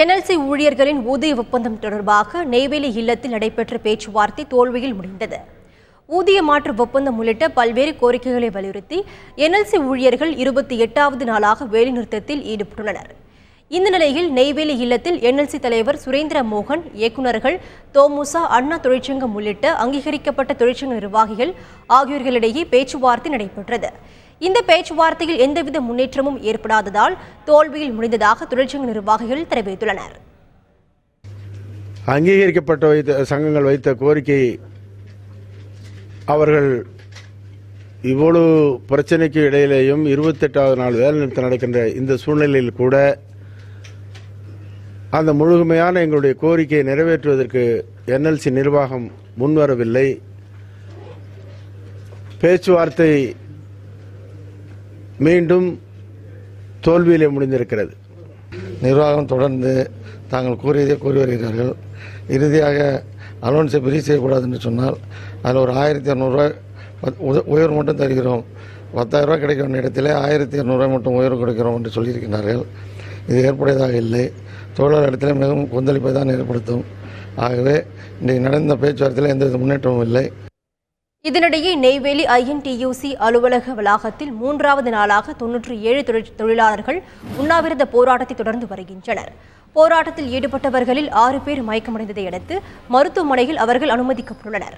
NLC ஊழியர்களின் ஊதிய ஒப்பந்தம் தொடர்பாக நெய்வேலி இல்லத்தில் நடைபெற்ற பேச்சுவார்த்தை தோல்வியில் முடிந்தது. ஊதிய மாற்று ஒப்பந்தம் உள்ளிட்ட பல்வேறு கோரிக்கைகளை வலியுறுத்தி NLC ஊழியர்கள் 28வது நாளாக வேலைநிறுத்தத்தில் ஈடுபட்டுள்ளனர். இந்த நிலையில் நெய்வேலி இல்லத்தில் NLC தலைவர் சுரேந்திர மோகன், இயக்குநர்கள், தோமுசா, அண்ணா தொழிற்சங்கம் உள்ளிட்ட அங்கீகரிக்கப்பட்ட தொழிற்சங்க நிர்வாகிகள் ஆகியோர்களிடையே பேச்சுவார்த்தை நடைபெற்றது. இந்த பேச்சுவார்த்தையில் எந்தவித முன்னேற்றமும் ஏற்படாததால் தோல்வியில் முடிந்ததாக தொழிற்சங்க நிர்வாகிகள் தெரிவித்துள்ளனர். அங்கீகரிக்கப்பட்ட சங்கங்கள் வைத்த கோரிக்கை அவர்கள் இவ்வளவு பிரச்சனைக்கு இடையிலேயும் 28வது நாள் வேலைநிறுத்தம் நடக்கின்ற இந்த சூழ்நிலையில் கூட அந்த முழுமையான எங்களுடைய கோரிக்கையை நிறைவேற்றுவதற்கு NLC நிர்வாகம் முன்வரவில்லை. பேச்சுவார்த்தை மீண்டும் தோல்வியிலே முடிந்திருக்கிறது. நிர்வாகம் தொடர்ந்து தாங்கள் கூறியதை கூறி வருகிறார்கள். இறுதியாக அலோன்ஸை பிரி செய்யக்கூடாது என்று சொன்னால் அதில் ஒரு 1200 உயர்வு மட்டும் தருகிறோம், 10,000 ரூபாய் கிடைக்க வேண்டிய இடத்திலே 1200 மட்டும் உயர்வு கொடுக்கிறோம் என்று சொல்லியிருக்கிறார்கள். இது ஏற்புடையதாக இல்லை. தொழிலாளர் இடத்துல மிகவும் கொந்தளிப்பை தான் ஏற்படுத்தும். ஆகவே இன்றைக்கு நடந்த பேச்சுவார்த்தையில் எந்தவித முன்னேற்றமும் இல்லை. இதனிடையே நெய்வேலி INTUC அலுவலக வளாகத்தில் 3வது நாளாக 97 தொழிலாளர்கள் உண்ணாவிரத போராட்டத்தை தொடர்ந்து வருகின்றனர். போராட்டத்தில் ஈடுபட்டவர்களில் 6 பேர் மயக்கமடைந்ததை அடுத்து மருத்துவமனையில் அவர்கள் அனுமதிக்கப்பட்டுள்ளனர்.